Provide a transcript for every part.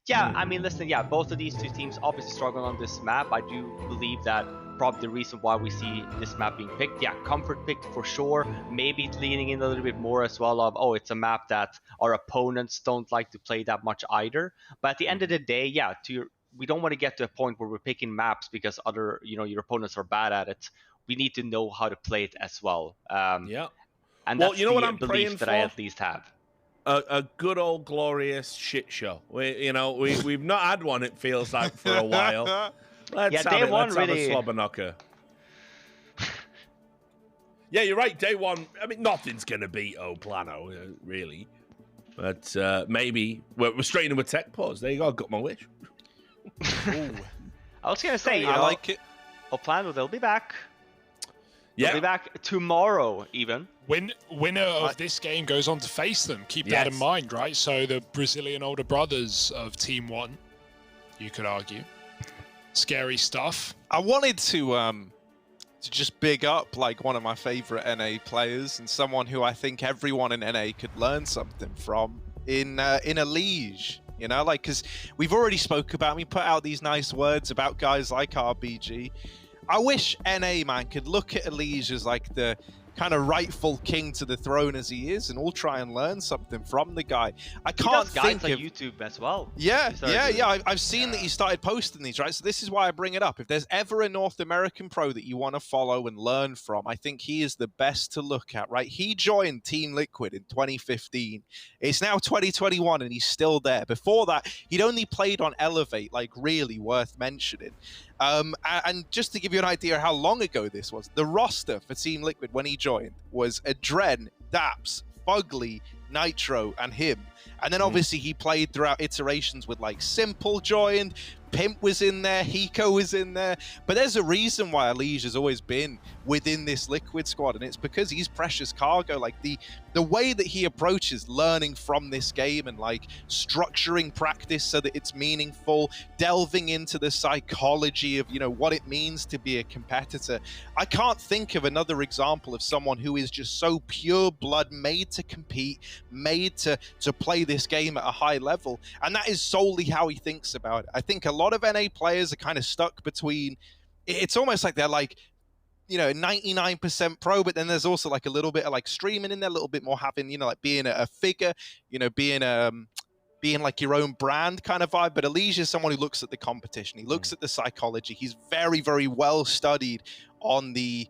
yeah, I mean, listen, yeah, both of these two teams obviously struggle on this map. I do believe that probably the reason why we see this map being picked, yeah, comfort picked for sure. Maybe it's leaning in a little bit more as well of, oh, it's a map that our opponents don't like to play that much either. But at the end of the day, yeah, we don't want to get to a point where we're picking maps because your opponents are bad at it. We need to know how to play it as well. Yeah. And well, that's you know what I'm belief praying that for? I at least have. A good old glorious shit show. We've not had one, it feels like, for a while. Let's have a slobber knocker. Yeah, you're right. Day one, I mean, nothing's going to beat Oplano, really. But maybe we're straight into a tech pause. There you go. I got my wish. I was going to say, I like it. Oplano, they'll be back. Yeah. They'll be back tomorrow, even. Winner of this game goes on to face them. Keep that in mind, right? So the Brazilian older brothers of Team 1, you could argue. Scary stuff. I wanted to just big up like one of my favorite NA players and someone who I think everyone in NA could learn something from in Elige. You know, like, because we've already spoke about, we put out these nice words about guys like RBG. I wish NA, man, could look at Elige as like the kind of rightful king to the throne as he is, and all try and learn something from the guy. I can't think of of YouTube as well. Yeah. I've seen that he started posting these, right? So this is why I bring it up. If there's ever a North American pro that you want to follow and learn from, I think he is the best to look at, right? He joined Team Liquid in 2015. It's now 2021 and he's still there. Before that, he'd only played on Elevate, like really worth mentioning. And just to give you an idea how long ago this was, the roster for Team Liquid when he joined was Adren, Daps, Fugly, Nitro, and him. And then obviously he played throughout iterations with like Simple joined, Pimp was in there, Hiko was in there. But there's a reason why Elige has always been within this Liquid squad, and it's because he's precious cargo. Like the way that he approaches learning from this game and like structuring practice so that it's meaningful, delving into the psychology of, you know, what it means to be a competitor. I can't think of another example of someone who is just so pure blood, made to compete, made to play this game at a high level. And that is solely how he thinks about it. I think a lot of NA players are kind of stuck between, it's almost like they're like, you know, 99% pro, but then there's also like a little bit of like streaming in there, a little bit more having, you know, like being a figure, you know, being like your own brand kind of vibe. But Elige is someone who looks at the competition. He looks at the psychology. He's very, very well studied on the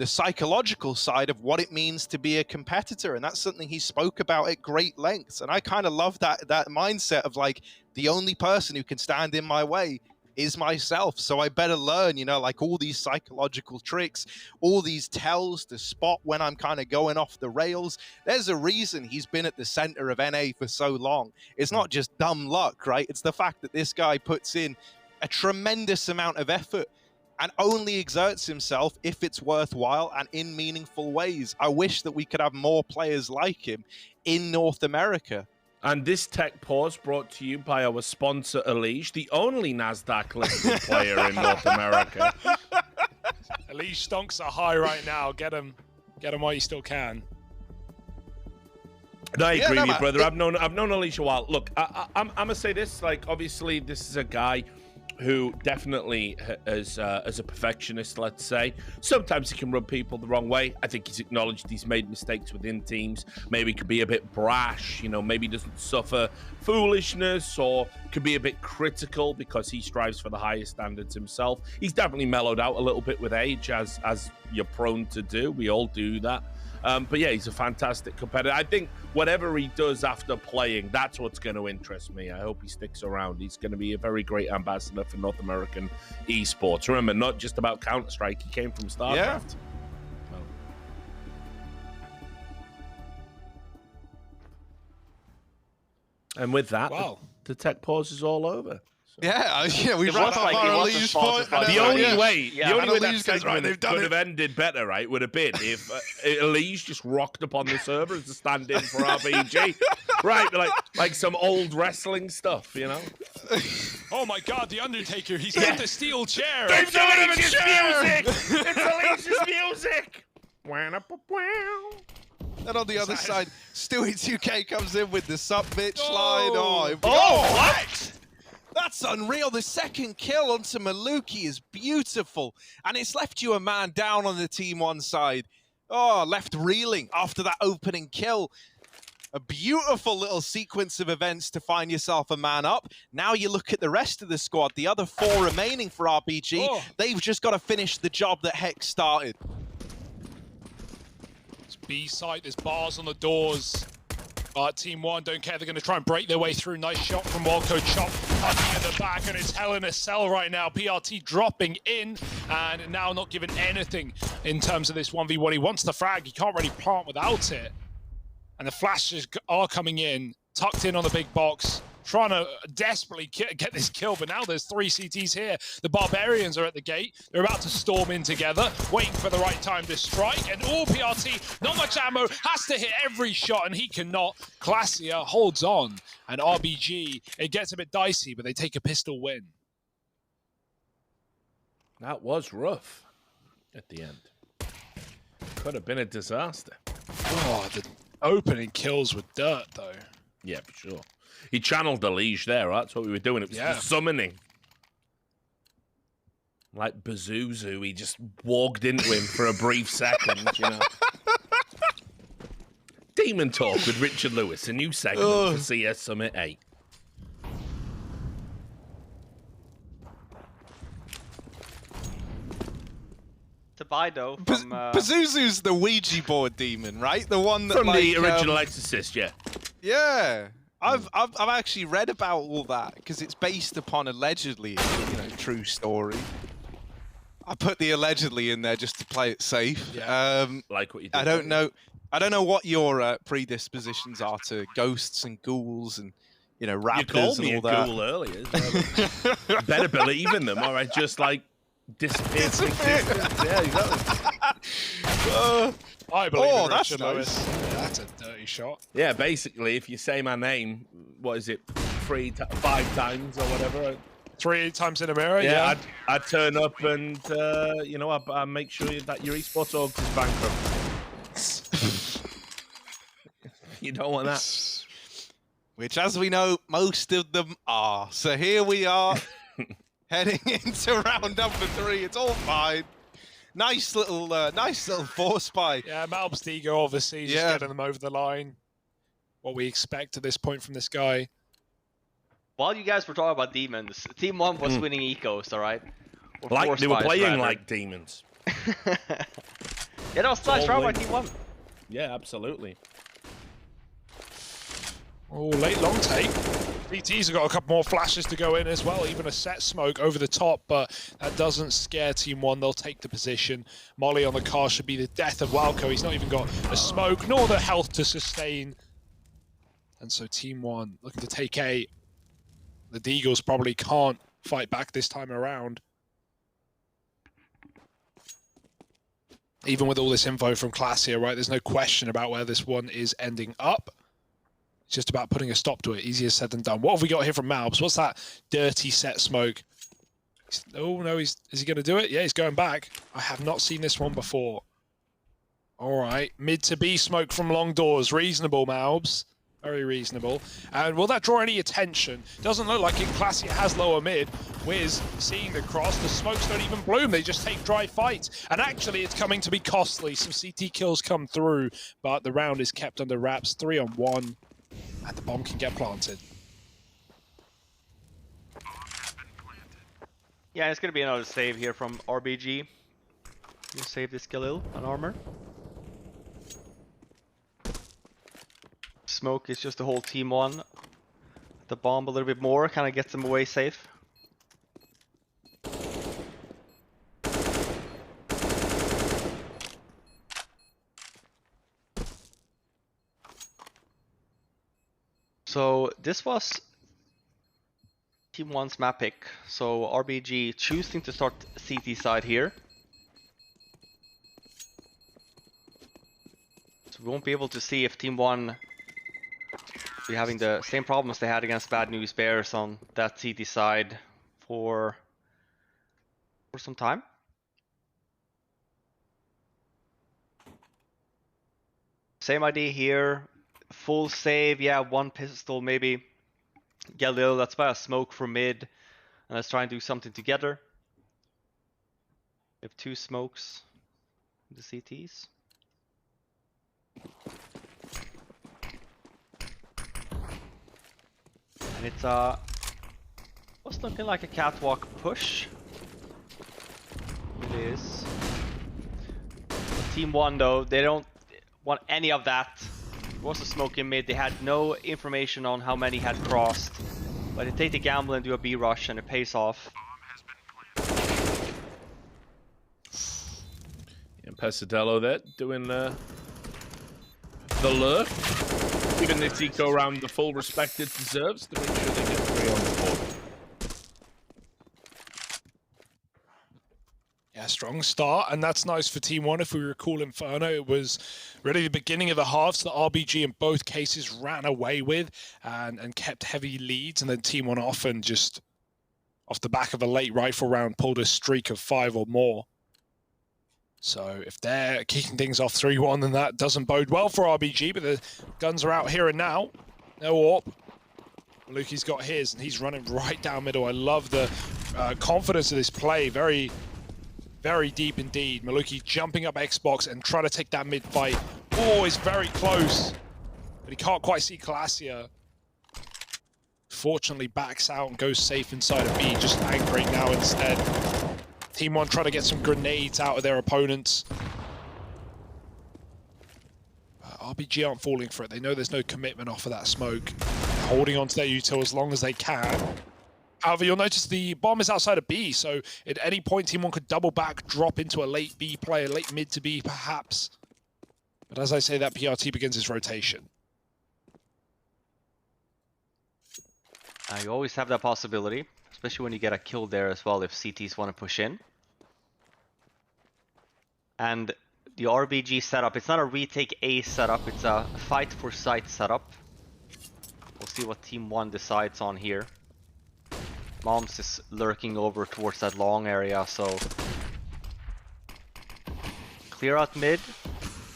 psychological side of what it means to be a competitor. And that's something he spoke about at great lengths. And I kind of love that mindset of like, the only person who can stand in my way is myself. So I better learn, you know, like all these psychological tricks, all these tells to spot when I'm kind of going off the rails. There's a reason he's been at the center of NA for so long. It's not just dumb luck, right? It's the fact that this guy puts in a tremendous amount of effort and only exerts himself if it's worthwhile and in meaningful ways. I wish that we could have more players like him in North America. And this tech pause brought to you by our sponsor, Elige, the only NASDAQ-listed player in North America. Elige stonks are high right now. Get him while you still can. No, I agree with you, brother. I've known Elige a while. Look, I'm gonna say this. Like, obviously, this is a guy who definitely, as a perfectionist, let's say, sometimes he can rub people the wrong way. I think he's acknowledged he's made mistakes within teams. Maybe could be a bit brash, you know, maybe doesn't suffer foolishness, or could be a bit critical because he strives for the highest standards himself. He's definitely mellowed out a little bit with age, as you're prone to do. We all do that. But yeah, he's a fantastic competitor. I think whatever he does after playing, that's what's going to interest me. I hope he sticks around. He's going to be a very great ambassador for North American esports. Remember, not just about Counter-Strike. He came from StarCraft. Yeah. And with that, the tech pause is all over. Yeah, we wrapped up our Elige point. The only way that segment could have ended better, right, would have been if Elige just rocked up on the server as a stand-in for RPG. Right, like some old wrestling stuff, you know? Oh my God, the Undertaker, he's got the steel chair. It's Elige's music! It's Elige's music! And on the other side, Stewie2K comes in with the sub-bitch line. Oh, what? That's unreal. The second kill onto Maluki is beautiful. And it's left you a man down on the Team 1 side. Oh, left reeling after that opening kill. A beautiful little sequence of events to find yourself a man up. Now you look at the rest of the squad, the other 4 remaining for RBG. Oh. They've just got to finish the job that Hex started. It's B site, there's bars on the doors. Team 1 don't care, they're going to try and break their way through. Nice shot from Wildcode Chop, cutting at the back, and it's hell in a cell right now. PRT dropping in, and now not given anything in terms of this 1v1. He wants the frag, he can't really plant without it. And the flashes are coming in, tucked in on the big box, trying to desperately get this kill, but now there's 3 CTs here. The Barbarians are at the gate. They're about to storm in together, waiting for the right time to strike. And all PRT, not much ammo, has to hit every shot, and he cannot. Glacier holds on, and RBG, it gets a bit dicey, but they take a pistol win. That was rough at the end. Could have been a disaster. Oh, the opening kills with dirt, though. Yeah, for sure. He channeled the Liege there, right? That's what we were doing. It was the summoning. Like Bazuzu, he just walked into him for a brief second, you know. Demon Talk with Richard Lewis, a new segment for CS Summit 8. Tabido from... Pazuzu's the Ouija board demon, right? The one that, from the original Exorcist, yeah. Yeah. I've actually read about all that because it's based upon allegedly, you know, true story. I put the allegedly in there just to play it safe. Yeah. Like what you did. I don't know what your predispositions are to ghosts and ghouls and, you know, raptors and all that. You called me a ghoul earlier. Better believe in them, all right? Just like disappear. Yeah, exactly. I believe in that's Richard Lewis. Yeah, that's a dirty shot. Yeah, basically, if you say my name, what is it, 5 times or whatever? 3 times in a mirror, yeah. I'd turn up and, you know, I make sure that your esports org is bankrupt. You don't want that. Which, as we know, most of them are. So here we are, heading into round number 3. It's all fine. Nice little force by. Yeah, Malb's Digo obviously just getting them over the line. What we expect at this point from this guy. While you guys were talking about demons, Team 1 was winning ecos, alright? Like they were playing like demons. Yeah, that was nice round by Team 1. Yeah, absolutely. Oh, late long take. BT's have got a couple more flashes to go in as well, even a set smoke over the top, but that doesn't scare Team 1. They'll take the position. Molly on the car should be the death of Walco. He's not even got a smoke, nor the health to sustain. And so Team 1 looking to take A. The Deagles probably can't fight back this time around. Even with all this info from Glacier, right, there's no question about where this one is ending up. It's just about putting a stop to it. Easier said than done. What have we got here from Malbs? What's that dirty set smoke? Oh, no, is he going to do it? Yeah, he's going back. I have not seen this one before. All right. Mid to B smoke from long doors. Reasonable, Malbs. Very reasonable. And will that draw any attention? Doesn't look like it. Classic has lower mid. Wiz seeing the cross. The smokes don't even bloom. They just take dry fights. And actually, it's coming to be costly. Some CT kills come through, but the round is kept under wraps. 3-on-1. And the bomb can get planted. Yeah, it's going to be another save here from RBG. You save this Galil on armor. Smoke is just the whole Team 1. The bomb a little bit more, kind of gets them away safe. So this was Team 1's map pick. So RBG choosing to start CT side here. So we won't be able to see if Team 1 be having the same problems they had against Bad News Bears on that CT side for some time. Same idea here. Full save, yeah, one pistol maybe. Get a little, let's buy a smoke for mid. And let's try and do something together. We have 2 smokes. The CTs. And it's what's looking like a catwalk push. It is. Team 1 though, they don't want any of that. There was a smoke in mid, they had no information on how many had crossed. But they take the gamble and do a B rush and it pays off. And Pesadello there doing the lurk. Giving this eco round the full respect it deserves to make sure they get 3 on the board. Yeah, strong start, and that's nice for Team 1. If we recall Inferno, it was really the beginning of the halves that RBG in both cases ran away with and kept heavy leads, and then Team 1 often just off the back of a late rifle round pulled a streak of 5 or more. So if they're kicking things off 3-1, then that doesn't bode well for RBG, but the guns are out here and now. No AWP. Maluki's got his, and he's running right down middle. I love the confidence of this play. Very deep indeed. Maluki jumping up Xbox and trying to take that mid fight. Oh, he's very close, but he can't quite see Classia. Fortunately backs out and goes safe inside of B, just anchoring now instead. Team 1 trying to get some grenades out of their opponents. RBG aren't falling for it. They know there's no commitment off of that smoke. Holding on to their util as long as they can. However, you'll notice the bomb is outside of B, so at any point Team 1 could double back, drop into a late B player, late mid to B perhaps. But as I say, that PRT begins its rotation. You always have that possibility, especially when you get a kill there as well if CTs want to push in. And the RBG setup, it's not a retake A setup, it's a fight for site setup. We'll see what Team 1 decides on here. Moms is lurking over towards that long area, so clear out mid.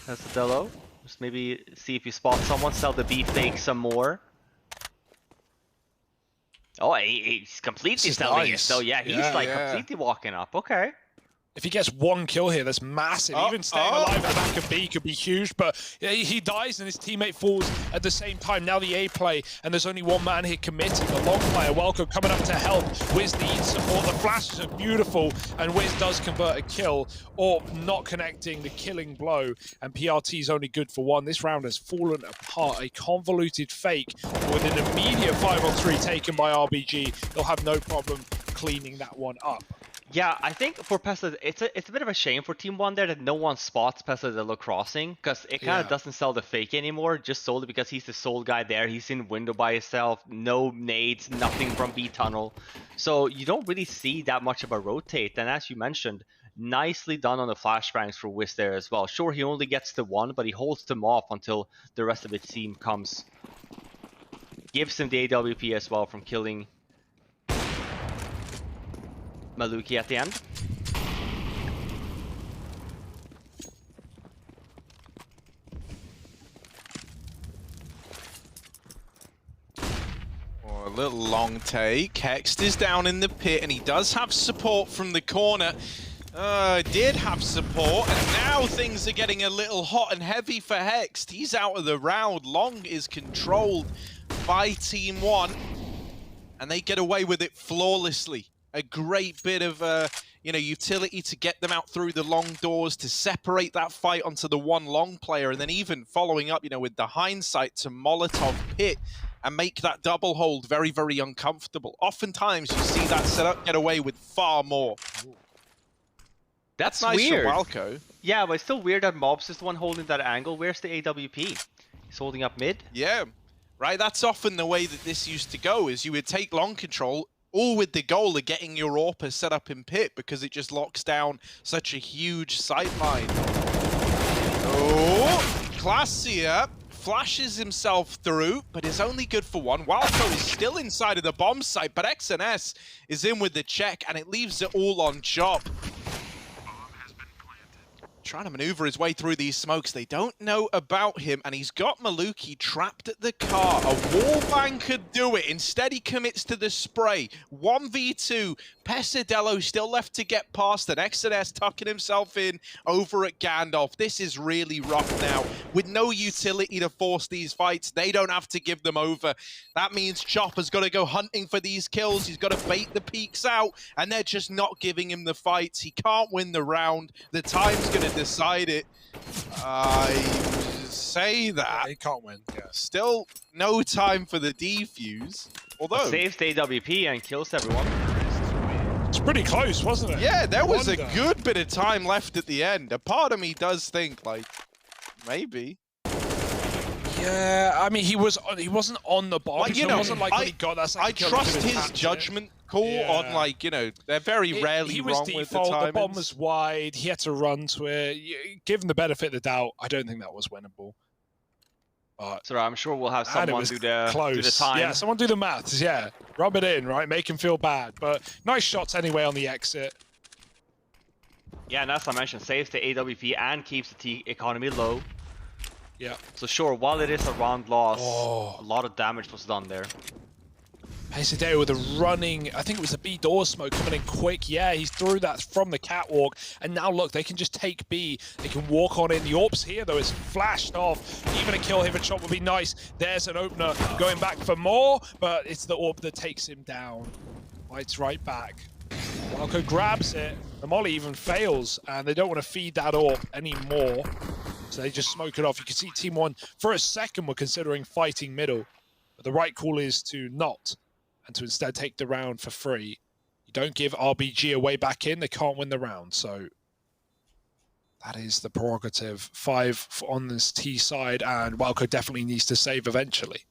That's the Dello. Just maybe see if you spot someone, sell the B fake some more. Oh, he's completely selling it. So yeah, he's completely walking up. Okay. If he gets 1 kill here, that's massive. Even staying alive at the back of B could be huge, but he dies and his teammate falls at the same time. Now the A play, and there's only 1 man here committed. The long player, Welko, coming up to help. Wiz needs support. The flashes are beautiful, and Wiz does convert a kill, or not connecting the killing blow, and PRT is only good for 1. This round has fallen apart. A convoluted fake with an immediate 5-on-3 taken by RBG. They'll have no problem cleaning that one up. Yeah, I think for Pesa, it's a bit of a shame for Team 1 there that no one spots Pesadillo crossing, because it kind of doesn't sell the fake anymore, just solely because he's the sole guy there. He's in window by himself, no nades, nothing from B tunnel. So you don't really see that much of a rotate, and as you mentioned, nicely done on the flashbangs for Wiz there as well. Sure, he only gets the 1, but he holds them off until the rest of the team comes. Gives him the AWP as well from killing Maluki at the end. Oh, a little long take. Hext is down in the pit, and he does have support from the corner. Did have support, and now things are getting a little hot and heavy for Hext. He's out of the round. Long is controlled by Team 1, and they get away with it flawlessly. A great bit of utility to get them out through the long doors, to separate that fight onto the 1 long player, and then even following up, with the hindsight to Molotov pit and make that double hold very, very uncomfortable. Oftentimes, you see that setup get away with far more. That's nice weird. For Walco. Yeah, but it's still weird that Mobs is the one holding that angle. Where's the AWP? He's holding up mid? Yeah, right. That's often the way that this used to go, is you would take long control, all with the goal of getting your AWP set up in pit, because it just locks down such a huge sightline. Oh, Classia flashes himself through, but is only good for 1. Walco is still inside of the bomb site, but XNS is in with the check, and it leaves it all on Chop. trying to maneuver his way through these smokes. They don't know about him, and he's got Maluki trapped at the car. A wallbang could do it. Instead, he commits to the spray. 1v2. Pesadello still left to get past, and Exodus tucking himself in over at Gandalf. This is really rough now. With no utility to force these fights, they don't have to give them over. That means Chopper's got to go hunting for these kills. He's got to bait the peaks out, and they're just not giving him the fights. He can't win the round. The time's going to decide it. I say that. He can't win. Yeah. Still no time for the defuse. Although saves the AWP and kills everyone. It's pretty close, wasn't it? yeah, there was a good bit of time left at the end. A part of me does think, like, maybe. Yeah, I mean, he wasn't on the bomb. Like, you know, it wasn't like when he got that second I kill, trust he could've his tapped it. judgment call on, like, you know, they're very rarely he was wrong with the default, timings. the bomb was wide, he had to run to it. Give him the benefit of the doubt. I don't think that was winnable. But So I'm sure we'll have someone do the time. Yeah, someone do the maths, yeah. Rub it in, right? Make him feel bad. But nice shots anyway on the exit. Yeah, and as I mentioned, saves the AWP and keeps the T economy low. Yeah. So sure, while it is a round loss, Oh. a lot of damage was done there. Pesadeo with a running, I think it was a B door smoke coming in quick. Yeah, he threw that from the catwalk. And now look, they can just take B. They can walk on in. The AWP's here though is flashed off. Even a kill hit shot would be nice. There's an opener going back for more, but it's the AWP that takes him down. Fights right back. Walco grabs it. The molly even fails, and they don't want to feed that AWP anymore. So they just smoke it off. You can see Team 1, for a second, were considering fighting middle. But the right call is to not, and to instead take the round for free. You don't give RBG away back in, they can't win the round. So that is the prerogative. 5 on this T side, and Walco definitely needs to save eventually.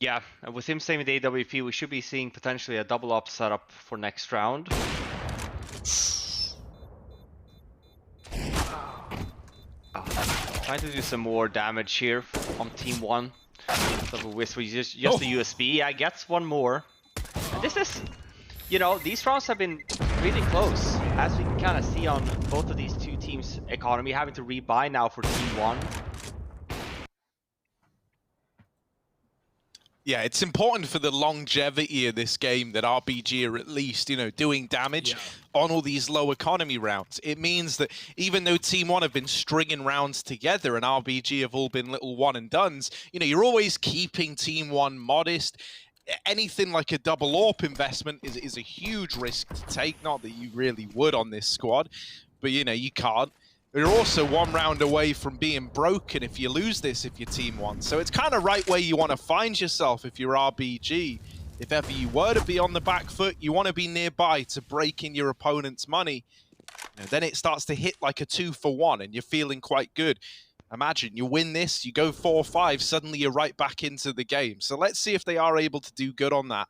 Yeah, and with him saving the AWP, we should be seeing potentially a double up setup for next round. Trying to do some more damage here on Team 1. Double whisper, just the USB. Yeah, gets one more. And this is, you know, these rounds have been really close, as we can kind of see on both of these two teams' economy, having to rebuy now for Team 1. Yeah, it's important for the longevity of this game that RBG are at least, you know, doing damage on all these low economy rounds. It means that even though Team 1 have been stringing rounds together and RBG have all been little one and dones, you know, you're always keeping Team 1 modest. Anything like a double AWP investment is a huge risk to take. Not that you really would on this squad, but, you know, you can't. You're also one round away from being broken if you lose this, if you're Team 1. So it's kind of right where you want to find yourself if you're RBG. If ever you were to be on the back foot, you want to be nearby to break in your opponent's money. You know, then it starts to hit like a 2-for-1 and you're feeling quite good. Imagine you win this, you go 4-5, suddenly you're right back into the game. So let's see if they are able to do good on that.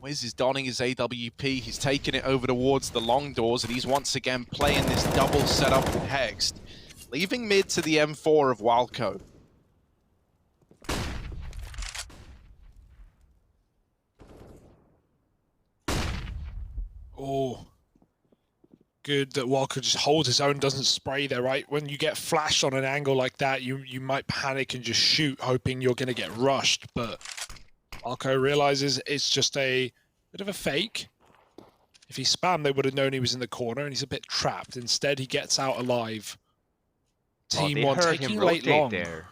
Wiz is donning his AWP, he's taking it over towards the long doors, and he's once again playing this double setup with Hext, leaving mid to the M4 of Walco. Oh, good that Walker just holds his own, doesn't spray there, right? When you get flashed on an angle like that, you might panic and just shoot, hoping you're going to get rushed, but Walco realizes it's just a bit of a fake. If he spammed, they would have known he was in the corner, and he's a bit trapped. Instead, he gets out alive. Team 1 taking late long. There.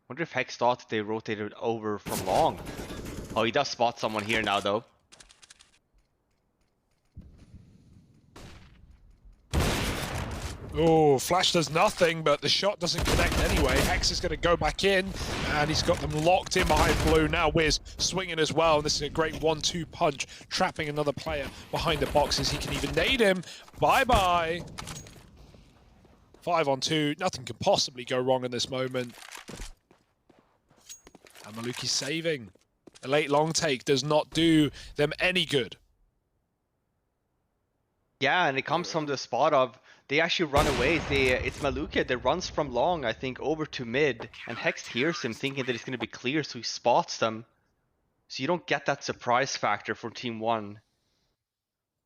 Wonder if Hex thought they rotated over from long. Oh, he does spot someone here now, though. Oh, Flash does nothing, but the shot doesn't connect anyway. Hex is going to go back in, and he's got them locked in behind blue. Now Wiz swinging as well. This is a great 1-2 punch, trapping another player behind the boxes. He can even nade him. Bye-bye. 5-on-2. Nothing can possibly go wrong in this moment. And Maluki's saving. A late long take does not do them any good. Yeah, and it comes from the spot of they actually run away. It's Maluka that runs from long, I think, over to mid, and Hex hears him thinking that it's going to be clear, so he spots them. So you don't get that surprise factor for Team 1.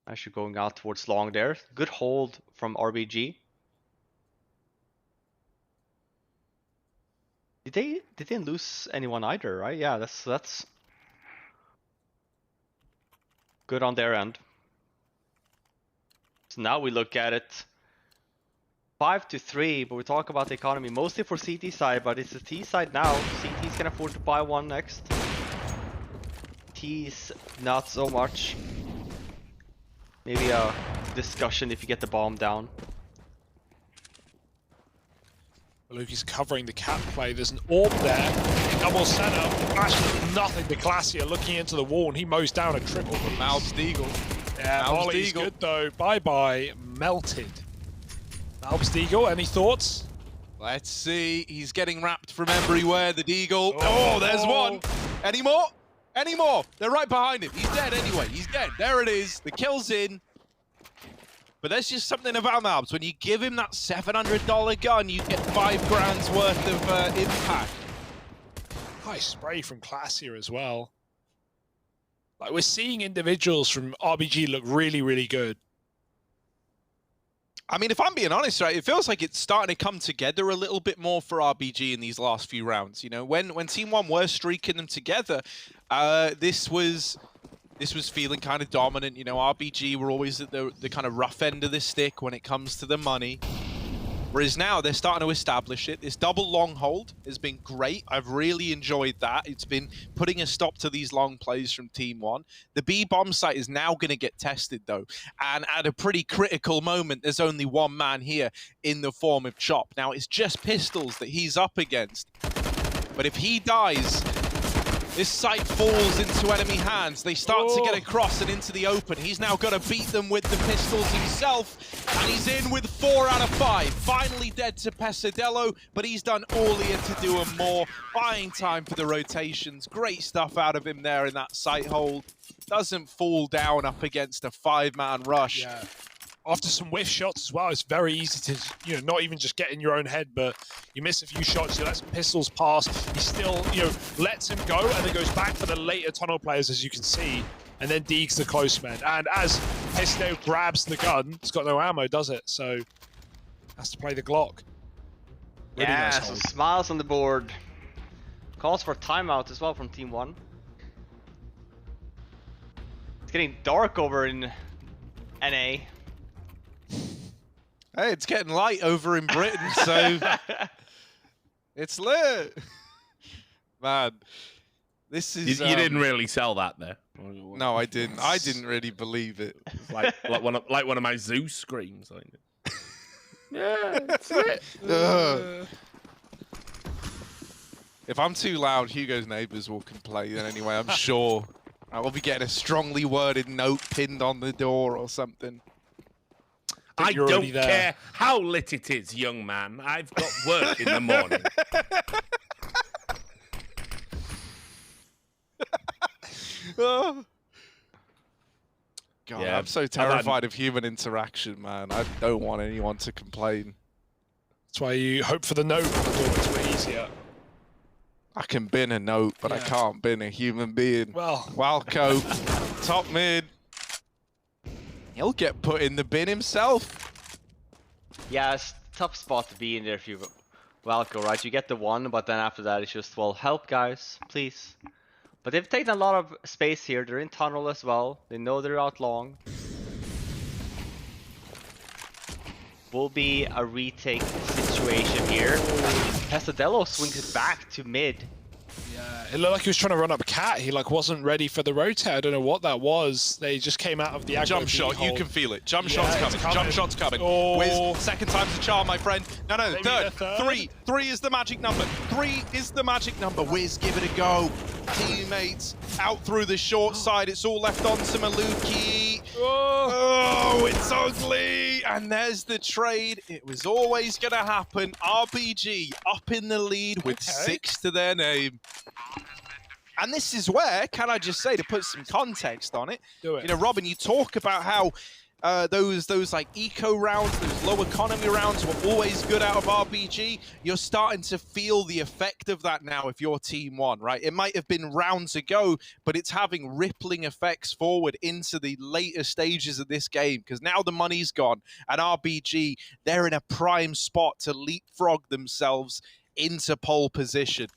Actually going out towards long there. Good hold from RBG. They didn't lose anyone either, right? Yeah, that's good on their end. So now we look at it 5-3, but we talk about the economy mostly for CT side, but it's the T side now. CTs can afford to buy one next. T's not so much. Maybe a discussion if you get the bomb down. Luki's covering the cat play. There's an orb there. Double setup. Actually, nothing to Glacier looking into the wall, and he mows down a triple. Mal's Deagle. Yeah, Molly's good though. Bye-bye. Melted. Mal's Deagle, any thoughts? Let's see. He's getting wrapped from everywhere. The Deagle. Oh, there's one. Any more? Any more? They're right behind him. He's dead anyway. He's dead. There it is. The kill's in. But there's just something about Malbs. When you give him that $700 gun, you get $5,000 worth of impact. Nice spray from Glacier as well. Like, we're seeing individuals from RBG look really, really good. I mean, if I'm being honest, right, it feels like it's starting to come together a little bit more for RBG in these last few rounds. You know, when Team 1 were streaking them together, this was feeling kind of dominant. You know, RBG were always at the kind of rough end of the stick when it comes to the money. Whereas now they're starting to establish it. This double long hold has been great. I've really enjoyed that. It's been putting a stop to these long plays from Team 1. The B bomb site is now going to get tested though. And at a pretty critical moment, there's only one man here in the form of Chop. Now it's just pistols that he's up against. But if he dies, this site falls into enemy hands. They start to get across and into the open. He's now got to beat them with the pistols himself. And he's in with 4 out of 5. Finally dead to Pesadello, but he's done all he had to do and more. Buying time for the rotations. Great stuff out of him there in that site hold. Doesn't fall down up against a 5-man rush. Yeah. After some whiff shots as well, it's very easy to, you know, not even just get in your own head, but you miss a few shots, you let some pistols pass, he still, you know, lets him go and then goes back for the later tunnel players, as you can see, and then deegs the close men. And as Pisto grabs the gun, it's got no ammo, does it? So, has to play the Glock. Really yeah, nice so hold. smiles on the board. Calls for timeout as well from Team 1. It's getting dark over in NA. Hey, it's getting light over in Britain, so it's lit. Man, this is... You didn't really sell that there. No, I didn't. I didn't really believe it. like one of my Zeus screams. Yeah, it's lit. If I'm too loud, Hugo's neighbours will complain anyway, I'm sure. I will be getting a strongly worded note pinned on the door or something. I don't care how lit it is, young man. I've got work in the morning. Oh. God, yeah, I'm so terrified of human interaction, man. I don't want anyone to complain. That's why you hope for the note on the door, it's way easier. I can bin a note, but I can't bin a human being. Well, Walco, top mid. He'll get put in the bin himself. Yeah, it's a tough spot to be in there if you Valko, right? You get the one, but then after that it's just, well, help guys, please. But they've taken a lot of space here. They're in tunnel as well. They know they're out long. Will be a retake situation here. Pesadello swings it back to mid. yeah, it looked like he was trying to run up Cat. He like wasn't ready for the rotate. I don't know what that was. They just came out of the aggro Jump shot, hold. you can feel it. Jump shot's coming. Jump shot's coming. Oh. Wiz, second time's the charm, my friend. No, Maybe third. the third. Three. 3 is the magic number. 3 is the magic number. Wiz, give it a go. Teammates out through the short side. It's all left on to Maluki. Oh, it's ugly. And there's the trade. It was always going to happen. RBG up in the lead with 6 to their name. And this is where, can I just say, to put some context on it, Do it. you know, Robin, you talk about how those like eco rounds, those low economy rounds were always good out of RBG. You're starting to feel the effect of that now if you're Team One, right? It might have been rounds ago, but it's having rippling effects forward into the later stages of this game because now the money's gone and RBG, they're in a prime spot to leapfrog themselves into pole position.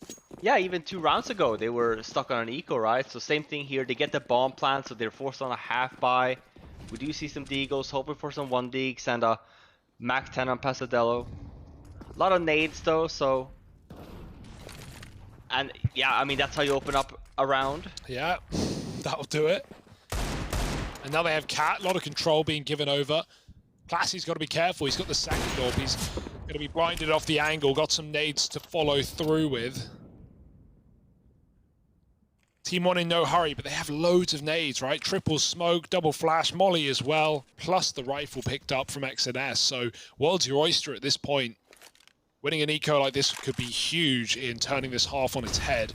Yeah, even 2 rounds ago, they were stuck on an eco, right? So same thing here. They get the bomb plant, so they're forced on a half buy. We do see some Deagles, hoping for some 1Digs and a Mac 10 on Pasadello. A lot of nades though, so... And yeah, I mean, that's how you open up a round. Yeah, that'll do it. And now they have Cat, a lot of control being given over. Classy's got to be careful, he's got the second orb, he's going to be blinded off the angle, got some nades to follow through with. Team One in no hurry, but they have loads of nades, right? Triple smoke, double flash, molly as well, plus the rifle picked up from XNS. So world's your oyster at this point. Winning an eco like this could be huge in turning this half on its head.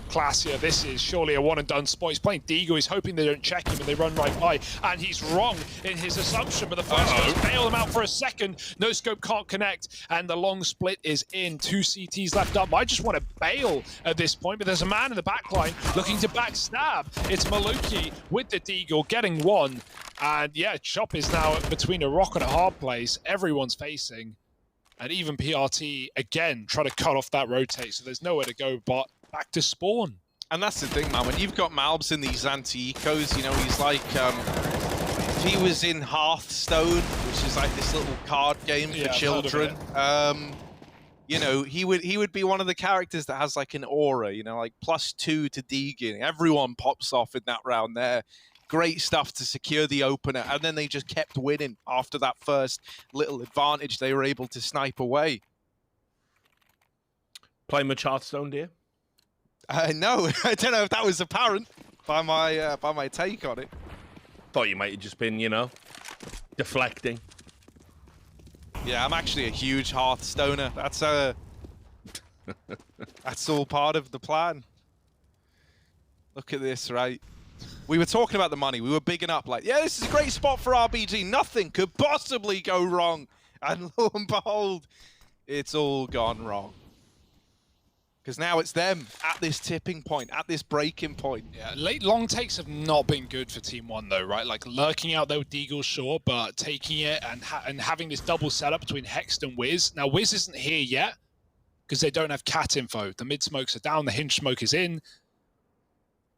Classier, this is surely a one-and-done spot. He's playing Deagle, he's hoping they don't check him and they run right by. And he's wrong in his assumption, but the first goes bail him out for a second. No scope can't connect, and the long split is in. 2 CTs left up. I just want to bail at this point, but there's a man in the back line looking to backstab. It's Maluki with the Deagle getting one. And yeah, Chop is now between a rock and a hard place. Everyone's facing. And even PRT, again, try to cut off that rotate, so there's nowhere to go but back to spawn. And that's the thing, man. When you've got Malbs in these anti-ecos, you know, he's like, if he was in Hearthstone, which is like this little card game for children, you know, he would be one of the characters that has like an aura, you know, like +2 to degging. Everyone pops off in that round there. Great stuff to secure the opener, and then they just kept winning after that first little advantage they were able to snipe away. Play much Hearthstone, dear? No, I don't know if that was apparent by my take on it. Thought you might have just been, you know, deflecting. Yeah, I'm actually a huge Hearthstoner. That's all part of the plan. Look at this, right? We were talking about the money. We were bigging up like, yeah, this is a great spot for RBG. Nothing could possibly go wrong. And lo and behold, it's all gone wrong. Because now it's them at this tipping point, at this breaking point. Yeah, late long takes have not been good for Team One though, right? Like lurking out there with Deagle, sure, but taking it and having this double setup between Hext and Wiz. Now Wiz isn't here yet because they don't have cat info. The mid smokes are down, the hinge smoke is in.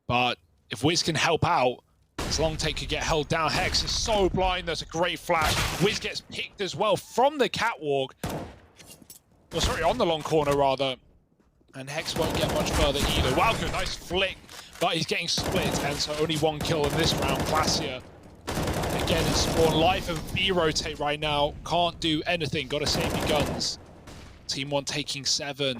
But if Wiz can help out, this long take could get held down. Hex is so blind, there's a great flash. Wiz gets picked as well from the catwalk. Well, sorry, on the long corner rather. And Hex won't get much further either. Wow, good, nice flick, but he's getting split, and so only 1 kill in this round. Classier, again, in spawn. Life of B-rotate right now. Can't do anything, gotta save your guns. Team One taking 7.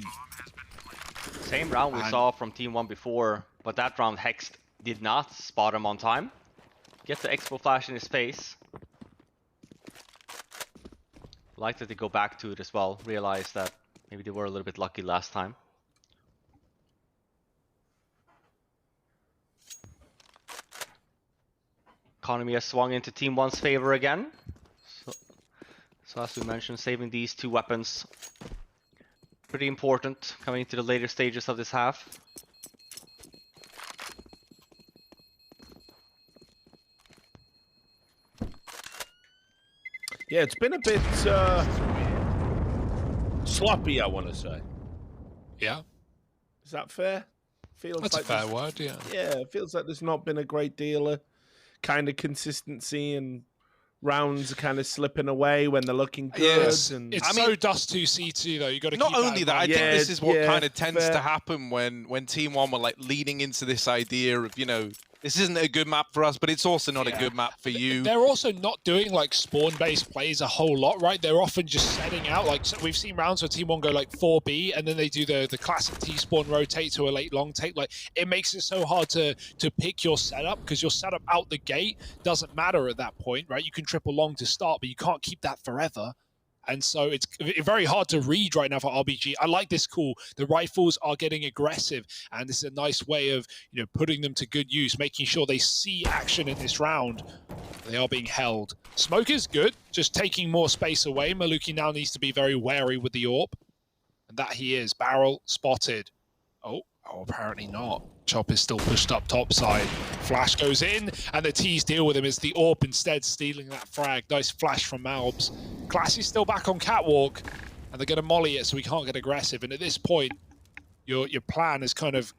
Same round we saw from Team One before, but that round Hex did not spot him on time. Gets the expo flash in his face. Like that they go back to it as well. Realize that maybe they were a little bit lucky last time. Economy has swung into Team One's favor again. So as we mentioned, saving these 2 weapons pretty important coming into the later stages of this half. Yeah, it's been a bit sloppy, I want to say. Yeah. Is that fair? Feels That's like a fair word, yeah. Yeah, it feels like there's not been a great deal of kind of consistency, and rounds are kind of slipping away when they're looking good. Yes. And It's so Dust2 C2 though. You got to not keep only that, I in mind. think this is what yeah, kind of tends fair. to happen when Team One were like leading into this idea of, you know, this isn't a good map for us, but it's also not a good map for you. They're also not doing like spawn-based plays a whole lot, right? They're often just setting out, like so we've seen rounds where Team One go like 4B, and then they do the classic T-spawn rotate to a late long take. Like it makes it so hard to pick your setup, because your setup out the gate doesn't matter at that point, right? You can triple long to start, but you can't keep that forever. And so it's very hard to read right now for RBG. I like this call. The rifles are getting aggressive, and this is a nice way of, you know, putting them to good use, making sure they see action in this round. They are being held. Smoke is good, just taking more space away. Maluki now needs to be very wary with the AWP. And that he is. Barrel spotted. Oh, apparently not. Chop is still pushed up top side. Flash goes in, and the T's deal with him as the AWP instead stealing that frag. Nice flash from Malbs. Classy's still back on catwalk, and they're going to molly it so we can't get aggressive. And at this point, your plan has kind of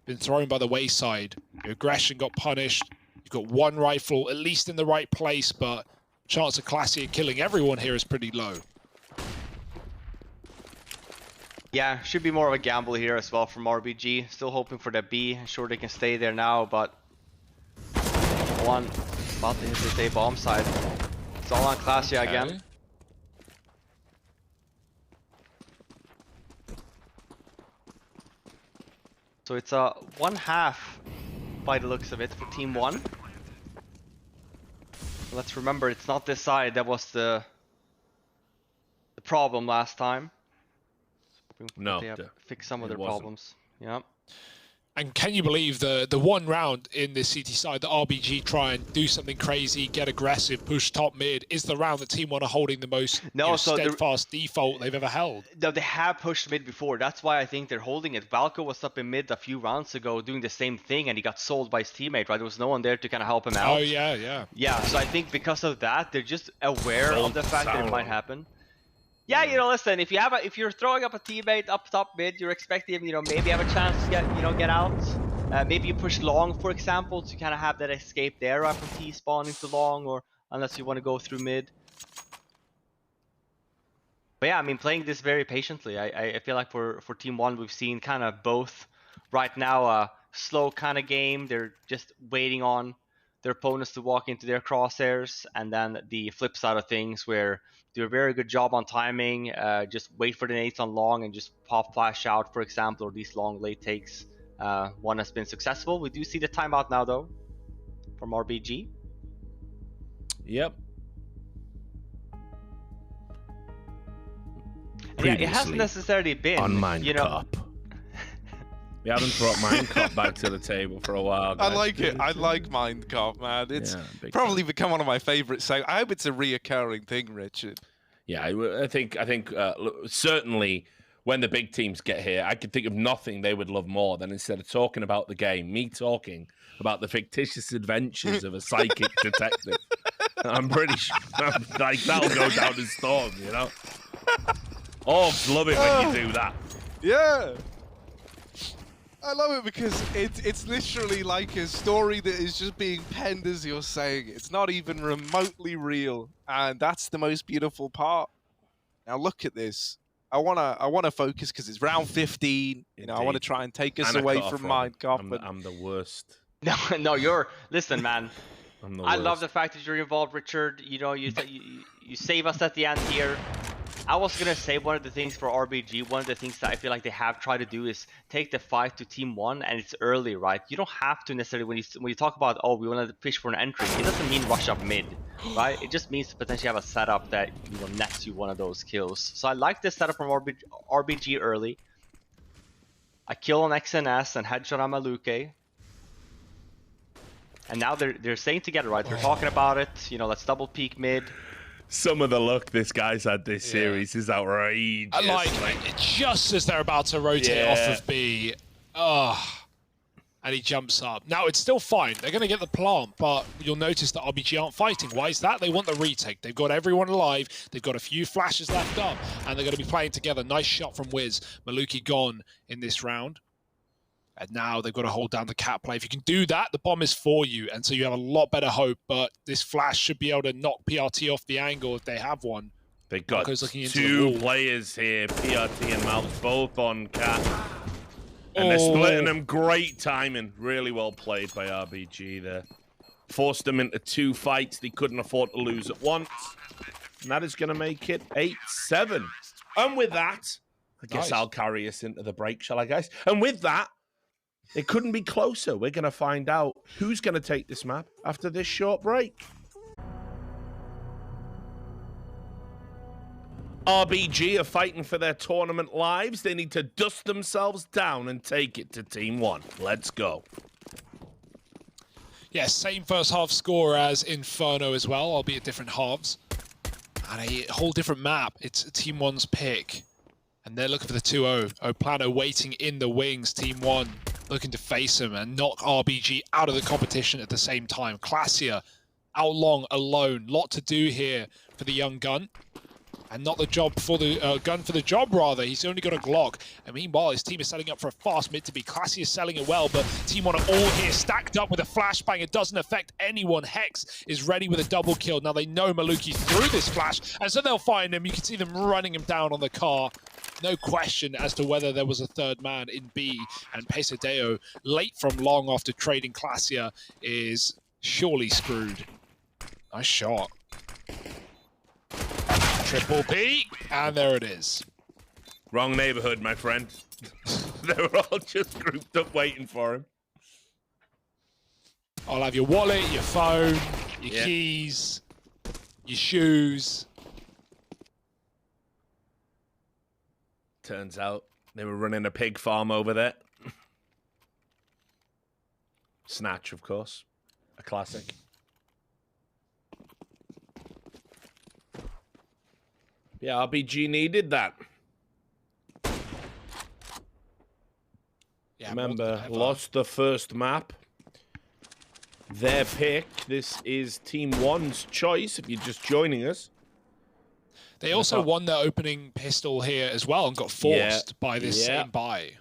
been thrown by the wayside. Your aggression got punished. You've got one rifle, at least in the right place, but chance of Classy killing everyone here is pretty low. Yeah, should be more of a gamble here as well from RBG. Still hoping for the B. Sure they can stay there now, but one about to hit this A bomb side. It's all on Classy again. So it's a 1/2 by the looks of it for Team 1. Let's remember, it's not this side that was the problem last time. No, they have fixed some of their problems. Yeah. And can you believe the one round in this CT side, the RBG try and do something crazy, get aggressive, push top mid, is the round that Team 1 are holding the most steadfast default they've ever held. No, they have pushed mid before. That's why I think they're holding it. Valko was up in mid a few rounds ago doing the same thing, and he got sold by his teammate, right? There was no one there to kind of help him out. Oh, yeah. Yeah, so I think because of that, they're just aware of the fact that it might happen. Yeah, you know, listen, if you're throwing up a teammate up top mid, you're expecting him, you know, maybe have a chance to get out. Maybe you push long, for example, to kind of have that escape there from T spawning to long, or unless you want to go through mid. But yeah, I mean, playing this very patiently. I feel like for Team 1, we've seen kind of both. Right now, a slow kind of game. They're just waiting on their opponents to walk into their crosshairs, and then the flip side of things where do a very good job on timing, just wait for the nades on long and just pop flash out, for example, or these long late takes. One has been successful. We do see the timeout now, though, from RBG. Yep. And yeah, it hasn't necessarily been on Minecraft. We haven't brought Minecraft back to the table for a while, guys. I like it. I like Minecraft, man. It's probably become one of my favorites. So I hope it's a reoccurring thing, Richard. Yeah, I think certainly when the big teams get here, I could think of nothing they would love more than instead of talking about the game, me talking about the fictitious adventures of a psychic detective. I'm pretty sure like that'll go down the storm, you know. Orcs love it when you do that. Yeah. I love it because it's literally like a story that is just being penned as you're saying. It's not even remotely real, and that's the most beautiful part. Now look at this. I wanna focus because it's round 15. You know, I want to try and take us away from Minecraft. I'm the worst. No, listen, man. I love the fact that you're involved, Richard. You know, you save us at the end here. I was gonna say one of the things for RBG, one of the things that I feel like they have tried to do is take the fight to Team 1, and it's early, right? You don't have to necessarily, when you talk about, oh, we want to fish for an entry, it doesn't mean rush up mid, right? It just means to potentially have a setup that, you know, nets you one of those kills. So I like this setup from RBG early. I kill on XNS and headshot on Maluke. And now they're staying together, right? They're talking about it, you know, let's double peek mid. Some of the luck this guy's had this series is outrageous. Like just as they're about to rotate off of B, and he jumps up. Now, it's still fine. They're going to get the plant, but you'll notice that RBG aren't fighting. Why is that? They want the retake. They've got everyone alive. They've got a few flashes left up, and they're going to be playing together. Nice shot from Wiz. Maluki gone in this round. And now they've got to hold down the cat play. If you can do that, the bomb is for you. And so you have a lot better hope. But this flash should be able to knock PRT off the angle if they have one. They got two players here, PRT and Mouse, both on cat. And they're splitting them. Great timing. Really well played by RBG there. Forced them into two fights they couldn't afford to lose at once. And that is going to make it 8-7. And with that, I guess I'll carry us into the break, shall I, guys? And with that, it couldn't be closer. We're going to find out who's going to take this map after this short break. RBG are fighting for their tournament lives. They need to dust themselves down and take it to Team 1. Let's go. Yeah, same first half score as Inferno as well, albeit different halves. And a whole different map. It's Team 1's pick. And they're looking for the 2-0. Oplano waiting in the wings. Team 1 looking to face him and knock RBG out of the competition at the same time. Classier out long, alone. Lot to do here for the young gun. And not the job for the gun for the job, rather. He's only got a Glock. And meanwhile, his team is setting up for a fast mid to be. Classy is selling it well, but Team 1 are all here stacked up with a flashbang. It doesn't affect anyone. Hex is ready with a double kill. Now they know Maluki threw this flash, and so they'll find him. You can see them running him down on the car. No question as to whether there was a third man in B. And Pesadeo, late from long after trading Classier, is surely screwed. Nice shot. Triple P, and there it is. Wrong neighborhood, my friend. They were all just grouped up waiting for him. I'll have your wallet, your phone, your keys, your shoes. Turns out they were running a pig farm over there. Snatch, of course. A classic. Yeah, RBG needed that. Yeah, remember, lost the first map. Their pick. This is Team 1's choice, if you're just joining us. They also won their opening pistol here as well and got forced by this same buy.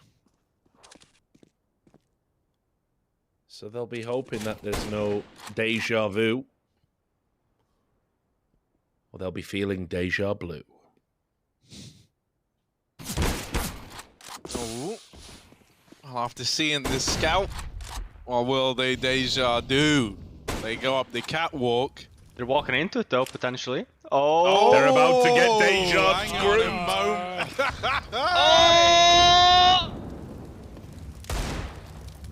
So they'll be hoping that there's no deja vu. Or they'll be feeling deja blue. Oh, after seeing this scout, or will they deja do? They go up the catwalk. They're walking into it though, potentially. Oh, they're about to get deja screwed. Oh!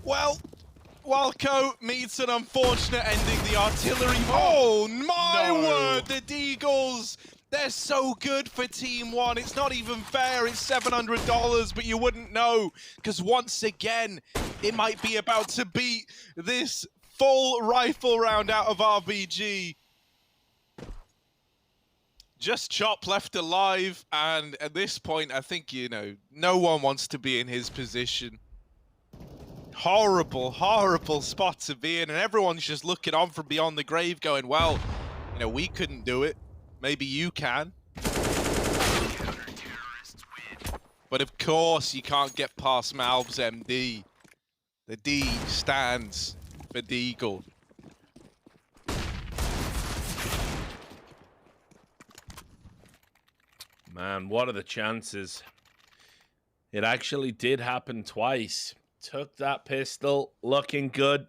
Well, Walco meets an unfortunate ending. The artillery. Oh my word! The Deagles. They're so good for Team 1. It's not even fair. It's $700, but you wouldn't know. Because once again, it might be about to beat this full rifle round out of RBG. Just Chop left alive. And at this point, I think, you know, no one wants to be in his position. Horrible, horrible spot to be in. And everyone's just looking on from beyond the grave going, well, you know, we couldn't do it. Maybe you can. But of course you can't get past Malv's MD. The D stands for Deagle. Man, what are the chances? It actually did happen twice. Took that pistol, looking good.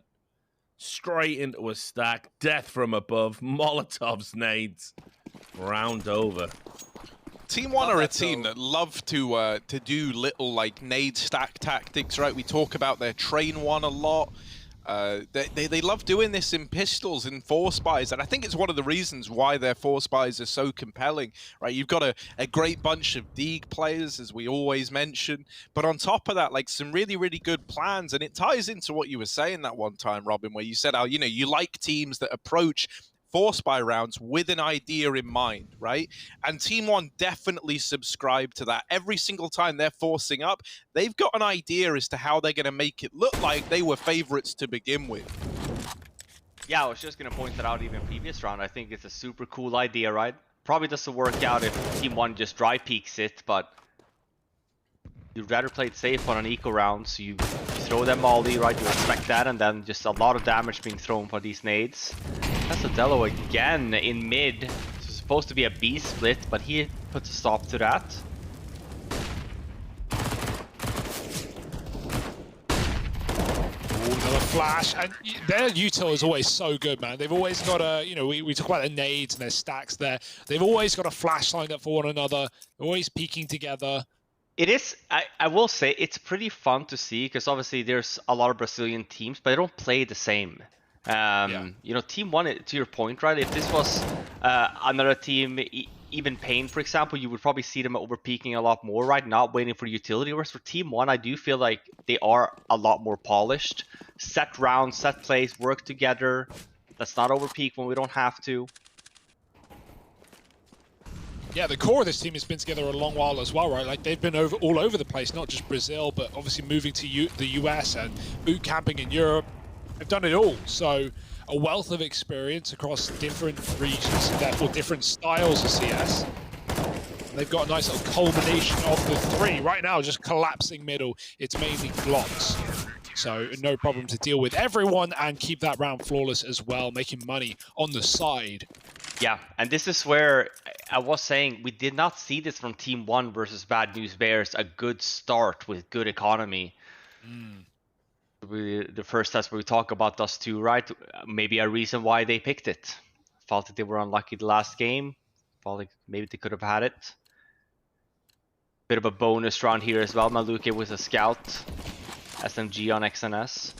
Straight into a stack. Death from above. Molotov's nades. Round over. Team 1 are a team that love to do little like nade stack tactics, right? We talk about their train one a lot. They love doing this in pistols and force buys, and I think it's one of the reasons why their force buys are so compelling, right? You've got a great bunch of Deeg players, as we always mention, but on top of that, like some really, really good plans, and it ties into what you were saying that one time, Robin, where you said how, you know, you like teams that approach force buy rounds with an idea in mind, right? And Team 1 definitely subscribe to that. Every single time they're forcing up, they've got an idea as to how they're going to make it look like they were favorites to begin with. Yeah, I was just going to point that out even previous round. I think it's a super cool idea, right? Probably doesn't work out if Team 1 just dry peeks it, but you'd rather play it safe on an eco round, so you throw them molly, right? You expect that, and then just a lot of damage being thrown for these nades. That's Odello again in mid. It's supposed to be a B split, but he puts a stop to that. Another flash, and their util is always so good, man. They've always got a, you know, we talk about their nades and their stacks there. They've always got a flash lined up for one another. They're always peeking together. It is, I will say, it's pretty fun to see, because obviously there's a lot of Brazilian teams, but they don't play the same. You know, Team 1, to your point, right? If this was another team, even Pain, for example, you would probably see them over peaking a lot more, right? Not waiting for utility. Whereas for Team 1, I do feel like they are a lot more polished. Set rounds, set plays, work together. Let's not over peak when we don't have to. Yeah, the core of this team has been together a long while as well, right? Like, they've been all over the place, not just Brazil, but obviously moving to the US and boot camping in Europe. They've done it all. So a wealth of experience across different regions, and therefore different styles of CS. And they've got a nice little culmination of the three. Right now, just collapsing middle. It's mainly blocks. So no problem to deal with everyone and keep that round flawless as well, making money on the side. Yeah, and this is where I was saying we did not see this from Team 1 versus Bad News Bears, a good start with good economy. The first test where we talk about Dust2, right? Maybe a reason why they picked it. Felt that they were unlucky the last game. Felt like maybe they could have had it. Bit of a bonus round here as well. Maluke with a scout. SMG on XNS.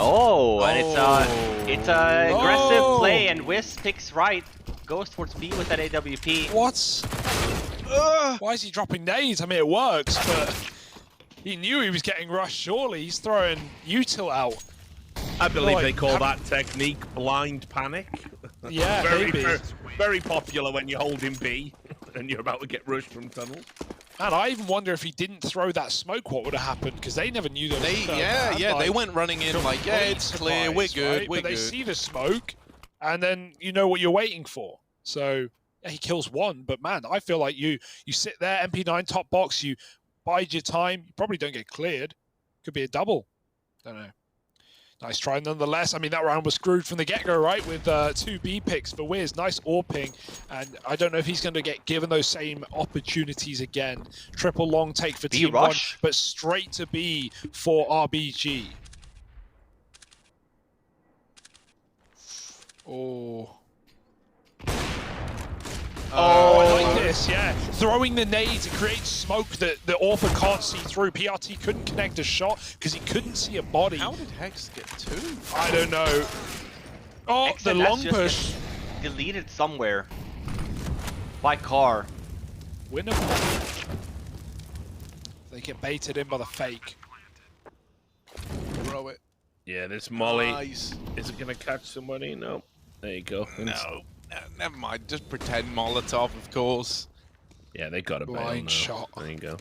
Oh, and it's a aggressive play, and Wiz picks right, goes towards B with that AWP. What? Why is he dropping nades? I mean, it works, but he knew he was getting rushed. Surely he's throwing util out. I believe they call that technique blind panic. Yeah, very popular when you're holding B and you're about to get rushed from tunnel. And I even wonder if he didn't throw that smoke, what would have happened? Because they never knew that. They went running in like, yeah, it's clear, we're good, right? we're but good. They see the smoke, and then you know what you're waiting for. So yeah, he kills one, but man, I feel like you sit there, MP9 top box, you bide your time, you probably don't get cleared. Could be a double. Don't know. Nice try nonetheless. I mean, that round was screwed from the get-go, right? With 2 B picks for Wiz. Nice AWPing. And I don't know if he's going to get given those same opportunities again. Triple long take for Team 1, but straight to B for RBG. Oh, I like this, yeah. Throwing the nades, it creates smoke that the AWPer can't see through. PRT couldn't connect a shot because he couldn't see a body. How did Hex get 2? I don't know. Oh, XNS the long push. Deleted somewhere. By car. Winnable. They get baited in by the fake. Throw it. Yeah, this Molly. Nice. Is it going to catch somebody? No. There you go. No. Never mind, just pretend Molotov, of course. Yeah, they got a blind shot. There you go.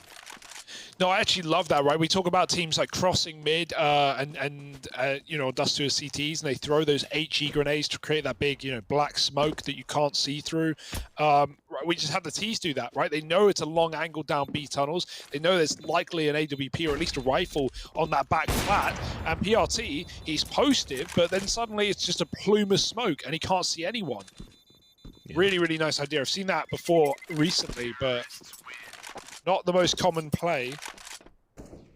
No, I actually love that, right? We talk about teams like crossing mid and you know, Dust2 CTs, and they throw those HE grenades to create that big, you know, black smoke that you can't see through. Right, we just had the T's do that, right? They know it's a long angle down B tunnels. They know there's likely an AWP or at least a rifle on that back flat. And PRT, he's posted, but then suddenly it's just a plume of smoke and he can't see anyone. Yeah. Really, really nice idea. I've seen that before recently, but not the most common play.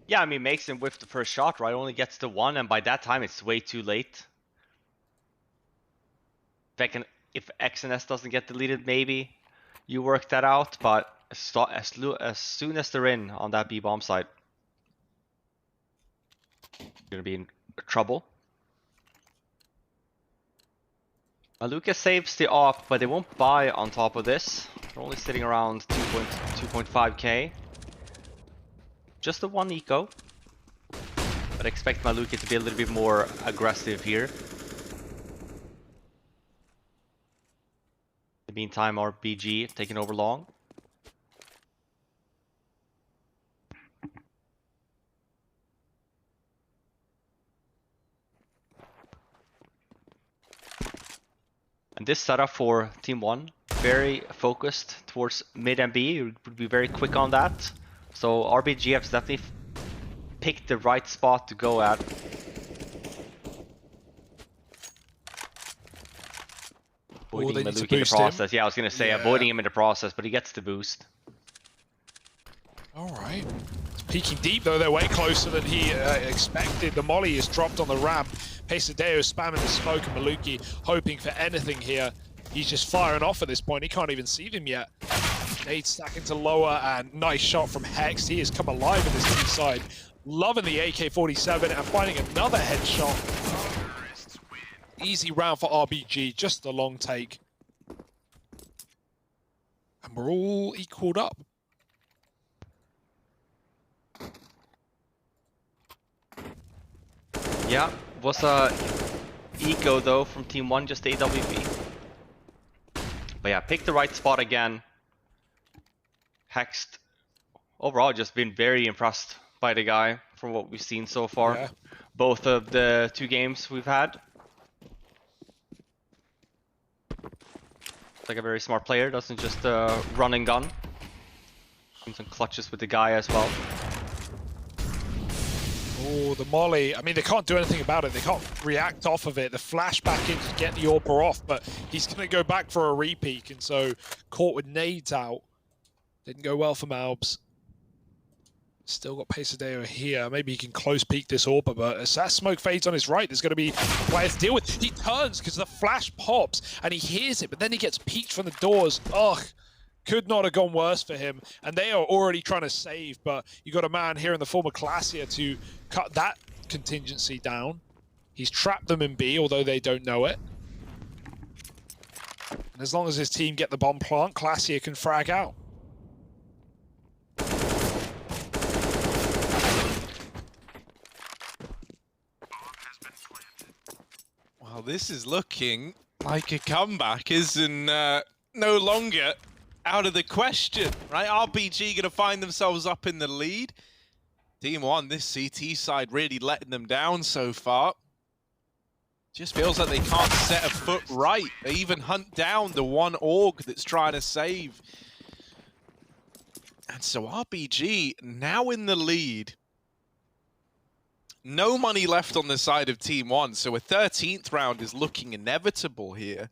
Yeah, I mean, makes him whiff the first shot, right? Only gets to 1, and by that time, it's way too late. If XNS doesn't get deleted, maybe you work that out, but as soon as they're in on that B bomb site, you're going to be in trouble. Lucas saves the off, but they won't buy on top of this. They're only sitting around 2.5k. Just the 1 eco. But I expect Maluke to be a little bit more aggressive here. In the meantime, RBG taking over long. And this setup for Team 1, very focused towards mid and B. You would be very quick on that. So RBG has definitely picked the right spot to go at. Avoiding Maluke in the process. Yeah, I was going to say avoiding him in the process, but he gets the boost. All right. It's peeking deep, though. They're way closer than he expected. The molly is dropped on the ramp. Pesadeo spamming the smoke, and Maluke hoping for anything here. He's just firing off at this point. He can't even see them yet. Nade stacking to lower, and nice shot from Hex. He has come alive in this team side. Loving the AK-47 and finding another headshot. Easy round for RBG, just the long take. And we're all equaled up. Yeah, was a eco though from Team 1, just AWP. But yeah, pick the right spot again. Hexed. Overall, just been very impressed by the guy from what we've seen so far. Yeah. Both of the 2 games we've had. Like a very smart player, doesn't just run and gun. Some clutches with the guy as well. Oh, the molly. I mean, they can't do anything about it. They can't react off of it. The flash back in to get the AWPer off, but he's going to go back for a repeat, and so caught with nades out. Didn't go well for Malbs. Still got Pesadeo here. Maybe he can close peek this AWPer, but as that smoke fades on his right, there's going to be players to deal with. He turns because the flash pops, and he hears it, but then he gets peeked from the doors. Ugh. Could not have gone worse for him, and they are already trying to save, but you got a man here in the form of Classier to cut that contingency down. He's trapped them in B, although they don't know it. And as long as his team get the bomb plant, Classier can frag out. Well, this is looking like a comeback isn't no longer out of the question, right? RBG gonna find themselves up in the lead. Team 1, this CT side really letting them down so far. Just feels like they can't set a foot right. They even hunt down the one org that's trying to save. And so RBG now in the lead. No money left on the side of Team 1, so a 13th round is looking inevitable here.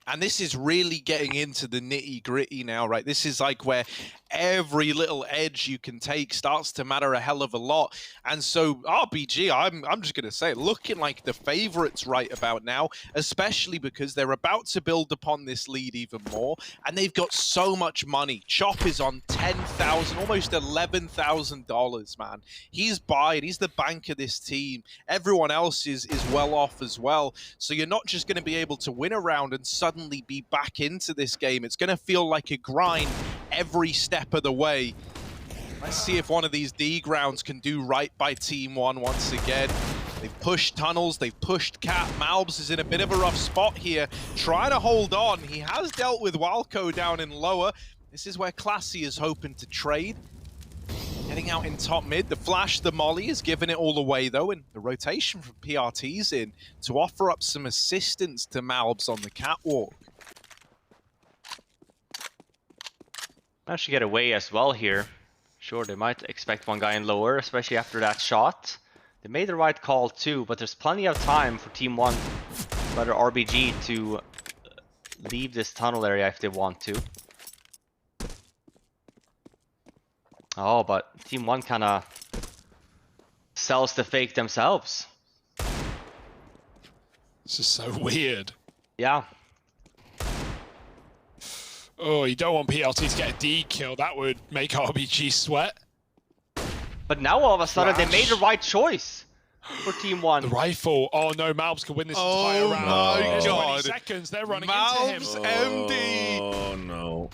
And this is really getting into the nitty-gritty now, right? This is like where every little edge you can take starts to matter a hell of a lot. And so RBG, I'm just going to say, looking like the favorites right about now, especially because they're about to build upon this lead even more. And they've got so much money. Chop is on $10,000, almost $11,000, man. He's buying, he's the bank of this team. Everyone else is well off as well. So you're not just going to be able to win a round and suddenly be back into this game. It's going to feel like a grind every step of the way. Let's see if one of these D grounds can do right by Team 1 once again. They've pushed tunnels, they've pushed Cat. Malbs is in a bit of a rough spot here, trying to hold on. He has dealt with Walco down in lower. This is where Classy is hoping to trade. Getting out in top mid, the flash, the molly is giving it all away though, and the rotation from PRT's in to offer up some assistance to Malbs on the catwalk. Managed to get away as well here. Sure, they might expect one guy in lower, especially after that shot. They made the right call too, but there's plenty of time for Team 1, rather RBG, to leave this tunnel area if they want to. Oh, but Team 1 kind of sells the fake themselves. This is so weird. Yeah. Oh, you don't want PLT to get a D kill. That would make RBG sweat. But now all of a sudden they made the right choice for Team 1. The rifle. Oh no, Malbs can win this entire round. My There's 20 God. seconds. They're running Malbs into him. MD. Oh no.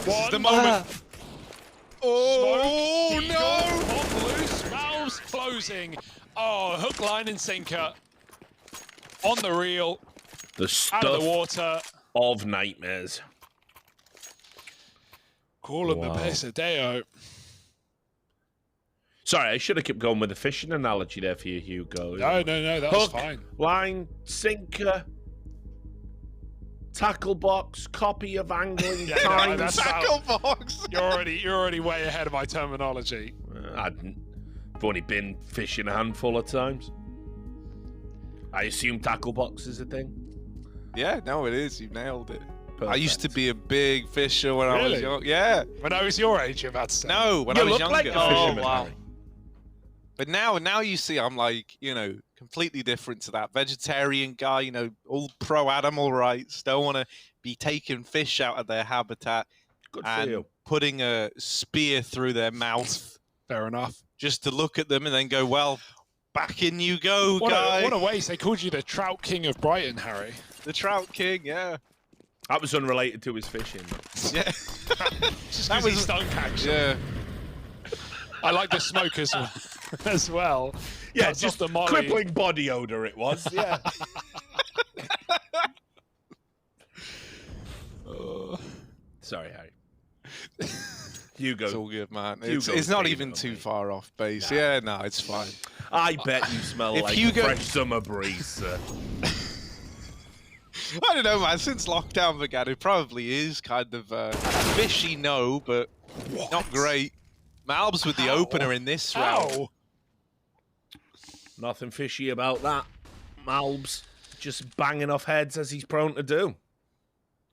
This is the moment. Oh Smoke. no! Pop loose. Malbs closing. Oh, hook, line, and sinker. On the reel. The Out of the stuff water. of nightmares. Call him Wow. the Pesadeo. Sorry, I should have kept going with the fishing analogy there for you, Hugo. No, that was Hook, fine. line, sinker, tackle box, copy of angling Yeah, no, times. that's Tackle box! You're already way ahead of my terminology. I've only been fishing a handful of times. I assume tackle box is a thing. Yeah, no, it is. You nailed it. Perfect. I used to be a big fisher when I was Really? young. Yeah. When I was your age, you're about to say. No, when You I was look younger. like a Oh, fisherman. wow. Harry. But now you see, I'm like, you know, completely different to that vegetarian guy. You know, all pro animal rights. Don't want to be taking fish out of their habitat Good for and you. putting a spear through their mouth Fair enough. just to look at them and then go, well, Back in you go, What guy. a waste. They called you the Trout King of Brighton, Harry. The Trout King, yeah. That was unrelated to his fishing. Yeah. Just that was stunk, actually. Yeah. I like the smoke as well. As well. Yeah, Cuts just off the molly. crippling body odor it was. Yeah. Sorry, Harry. Hugo. It's all good, man. Hugo's It's not being even on too me. far off base. Nah. Yeah, no, it's fine. I bet you smell If like Hugo- a fresh summer breeze, sir. I don't know, man. Since lockdown began, it probably is kind of fishy, no, but not great. Malbs with the opener in this round. Ow. Nothing fishy about that. Malbs just banging off heads as he's prone to do.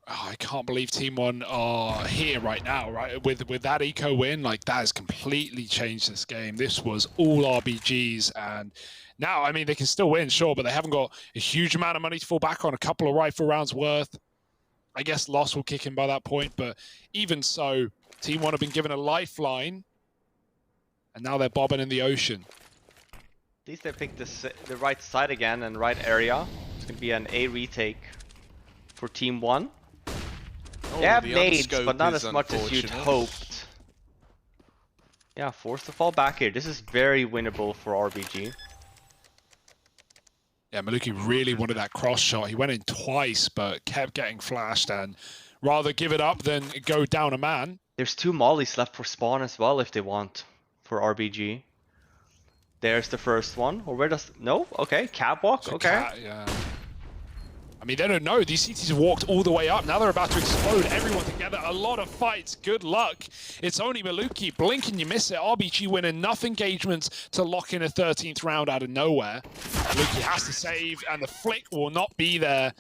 Oh, I can't believe Team One are here right now, right? With that eco win, like that has completely changed this game. This was all RBGs, and now, I mean, they can still win, sure, but they haven't got a huge amount of money to fall back on. A couple of rifle rounds worth. I guess loss will kick in by that point, but even so, Team One have been given a lifeline, and now they're bobbing in the ocean. At least they picked the right side again and right area. It's going to be an A retake for Team 1. They have the nades, unscope but not is as much as you'd unfortunate. hoped. Yeah, forced to fall back here. This is very winnable for RBG. Yeah, Maluki really wanted that cross shot. He went in twice, but kept getting flashed, and rather give it up than go down a man. There's 2 mollies left for spawn as well if they want for RBG. There's the first one. Or where does... No? Okay, catwalk. So Okay. yeah. I mean, they don't know. These CTs have walked all the way up. Now they're about to explode. Everyone together. A lot of fights. Good luck. It's only Maluki. Blink and you miss it. RBG win enough engagements to lock in a 13th round out of nowhere. Maluki has to save, and the flick will not be there.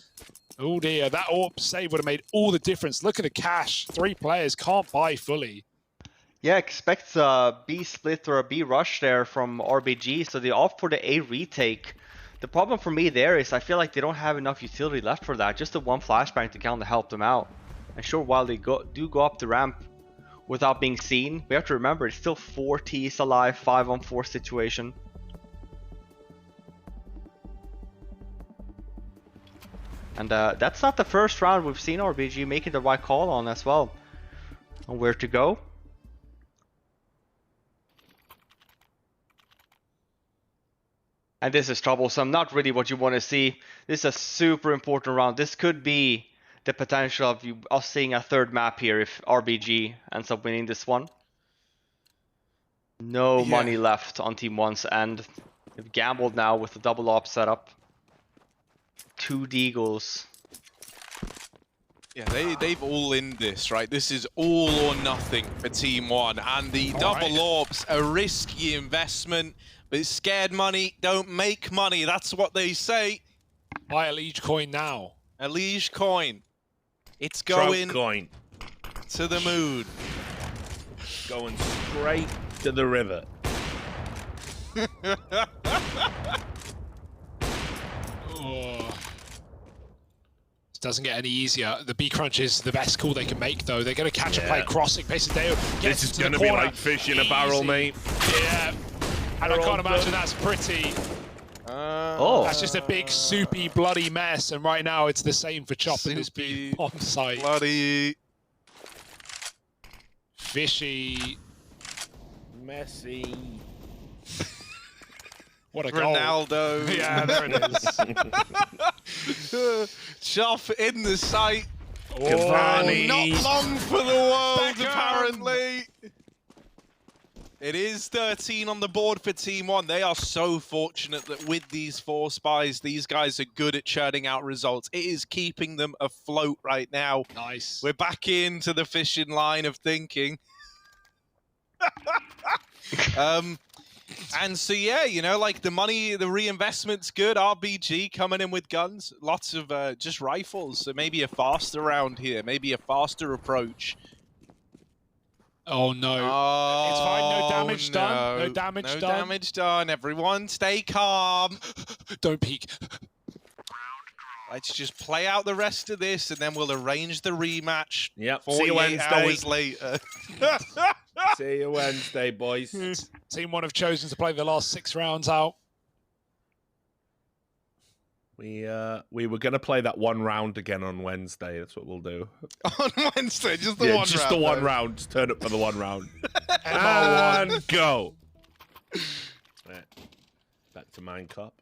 Oh dear, that AWP save would have made all the difference. Look at the cash. 3 players can't buy fully. Yeah, expect a B split or a B rush there from RBG, so they opt for the A retake. The problem for me there is I feel like they don't have enough utility left for that. Just the one flashbang to kind of help them out. And sure, while they do go up the ramp without being seen, we have to remember it's still 4 T's alive, 5-on-4 situation. And that's not the first round we've seen RBG making the right call on as well. On where to go. And this is troublesome, not really what you want to see. This is a super important round. This could be the potential of us seeing a third map here if RBG ends up winning this one. No money left on Team 1's end. They've gambled now with the double op setup. 2 deagles. Yeah, they've all in this, right? This is all or nothing for Team 1. And the double orbs, a risky investment. But scared money don't make money. That's what they say. Buy a liege coin now. A liege coin. It's going coin. to the moon. Going straight to the river. Oh. This doesn't get any easier. The B crunch is the best call they can make, though. They're going to catch a play crossing. Pesadeo gets This is going to be like fish in a barrel, mate. Yeah. And I can't imagine that's pretty. That's just a big, soupy, bloody mess. And right now, it's the same for Chop in this big bomb site. Bloody. Fishy. Messy. What a goal. Ronaldo. Yeah, there it is. Chop in the sight. Cavani. Not long for the world, Beckham. apparently. It is 13 on the board for Team 1. They are so fortunate that with these 4 spies, these guys are good at churning out results. It is keeping them afloat right now. Nice. We're back into the fishing line of thinking. And so, yeah, you know, like the money, the reinvestment's good. RBG coming in with guns. Lots of just rifles. So maybe a faster round here. Maybe a faster approach. Oh, no. Oh, It's fine. No damage done. No damage no done. No damage done. Everyone stay calm. Don't peek. Let's just play out the rest of this, and then we'll arrange the rematch. Yep. 48 See you Wednesday. hours later. See you Wednesday, boys. Team 1 have chosen to play the last 6 rounds out. We were gonna play that one round again on Wednesday. That's what we'll do. On Wednesday, just the one round. Just the one round. Just turn up for the one round. And go. Right. Back to Mine Cop.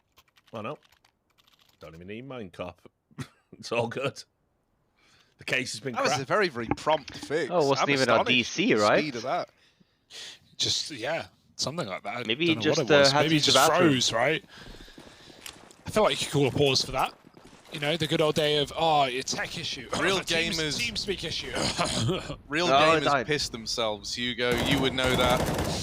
Oh no. Don't even need Mine Cop. It's all good. The case has been cracked. That was a very, very prompt fix. Oh, it wasn't even on DC, right? Speed of that. Just, yeah, something like that. Maybe he just maybe he just froze, right? I feel like you could call a pause for that. You know, the good old day of, oh, a tech issue. Real gamers. TeamSpeak issue. Real gamers piss themselves, Hugo. You would know that.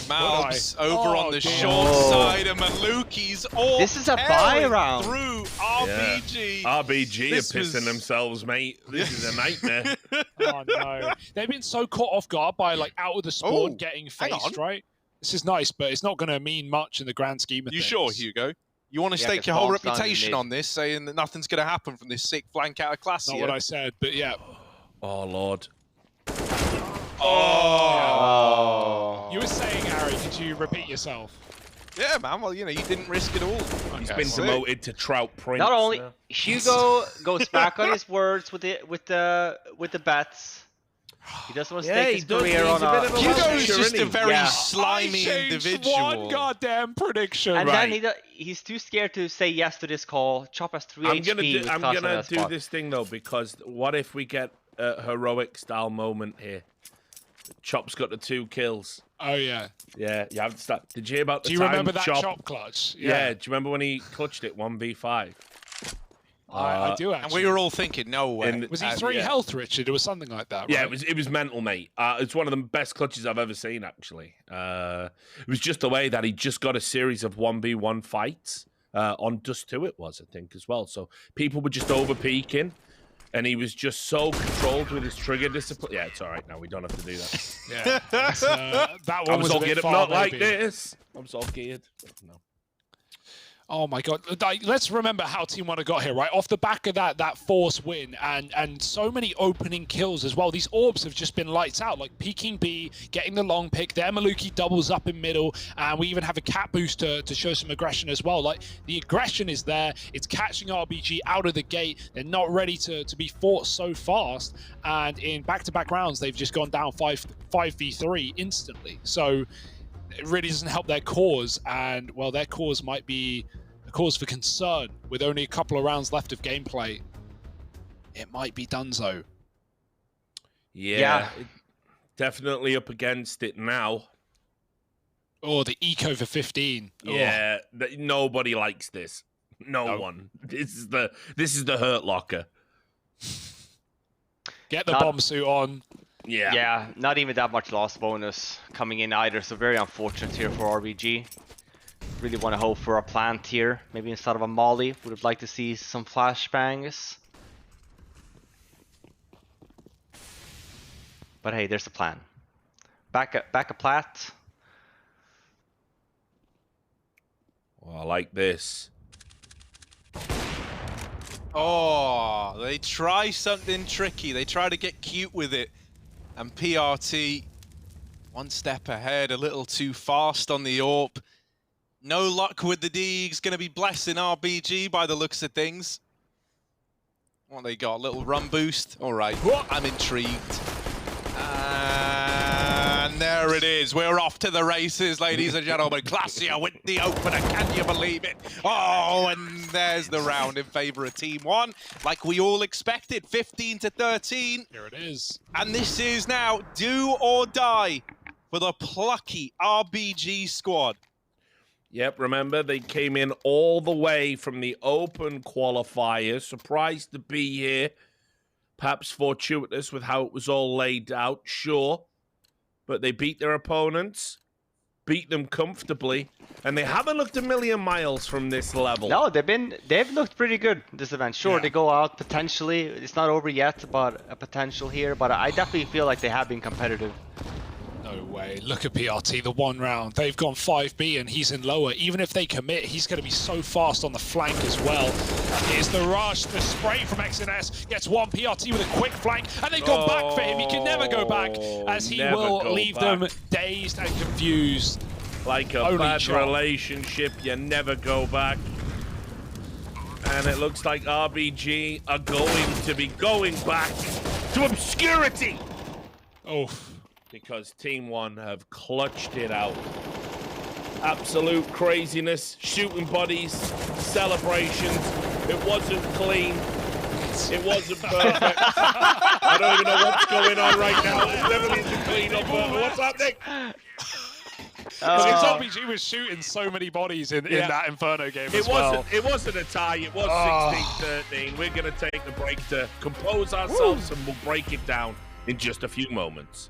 Malbs over on the short side, and Maluki's all this is a buy round through RBG. Yeah. RBG are pissing themselves, mate. This is a nightmare. Oh, no. They've been so caught off guard by, like, out of the spawn getting faced, right? This is nice, but it's not going to mean much in the grand scheme of things. You sure, Hugo? You want to stake your whole reputation on this, saying that nothing's going to happen from this sick flank out of class Not here? what I said, but yeah. Oh, Lord. Oh. You were saying, Harry, could you repeat yourself? Yeah, man. Well, you know, you didn't risk it all. He's been demoted to Trout Prince. Not only Hugo goes back on his words with the bets. He doesn't want to stake his career on a... Hugo's just a very slimy individual. One goddamn prediction. And then he's too scared to say yes to this call. Chop has 3 HP. I'm gonna do this thing though, because what if we get a heroic style moment here? Chop's got the 2 kills. Oh yeah. Yeah, you have to start. Did you hear about the time? Do you remember that Chop clutch? Yeah. Do you remember when he clutched it 1v5? I do actually. And we were all thinking, no way. Was he 3 health, Richard? It was something like that, right? Yeah, it was mental, mate. It's one of the best clutches I've ever seen, actually. It was just the way that he just got a series of 1v1 fights on Dust2, it was, I think, as well. So people were just over-peaking, and he was just so controlled with his trigger discipline. Yeah, it's all right now. We don't have to do that. Yeah, that one was all a bit geared far, not like maybe. this. I was all geared. No. Oh my God! Let's remember how Team 1 got here, right? Off the back of that force win and so many opening kills as well. These orbs have just been lights out, like peeking B, getting the long pick. Their Maluki doubles up in middle, and we even have a cat boost to show some aggression as well. Like the aggression is there. It's catching RBG out of the gate. They're not ready to be fought so fast, and in back-to-back rounds, they've just gone down 5v3 instantly. So it really doesn't help their cause, and well, their cause might be a cause for concern with only a couple of rounds left of gameplay. It might be donezo. Yeah. Definitely up against it now. Oh, the eco for 15. Yeah, nobody likes this. No one. This is the hurt locker. Get the bomb suit on. Yeah, not even that much loss bonus coming in either, so very unfortunate here for RBG. Really want to hope for a plant here, maybe instead of a molly. Would have liked to see some flashbangs. But hey, there's a plan. Back a plat. Well, I like this. Oh, they try something tricky. They try to get cute with it. And PRT, one step ahead, a little too fast on the AWP. No luck with the Deegs, going to be blessing RBG by the looks of things. What they got, a little run boost? All right, I'm intrigued. And there it is. We're off to the races, ladies and gentlemen. Glacier with the opener, can you believe it? Oh, and there's the round in favor of Team 1. Like we all expected, 15-13. Here it is. And this is now do or die for the plucky RBG squad. Yep, remember, they came in all the way from the open qualifiers. Surprised to be here. Perhaps fortuitous with how it was all laid out, sure. But they beat their opponents, beat them comfortably, and they haven't looked a million miles from this level. No, they've looked pretty good this event. Sure, they go out potentially. It's not over yet, but a potential here. But I definitely feel like they have been competitive. No way. Look at PRT, the one round. They've gone 5B and he's in lower. Even if they commit, he's going to be so fast on the flank as well. Here's the rush, the spray from XNS. Gets one PRT with a quick flank, and they've gone back for him. He can never go back, as he will leave them dazed and confused. Like a bad relationship, you never go back. And it looks like RBG are going to be going back to obscurity. Oof. Because Team 1 have clutched it out. Absolute craziness, shooting bodies, celebrations. It wasn't clean. It wasn't perfect. I don't even know what's going on right now. There's never been to clean up. What's happening? Because RPG was shooting so many bodies in that Inferno game as well. It wasn't a tie. It was 16-13. We're going to take a break to compose ourselves, and we'll break it down in just a few moments.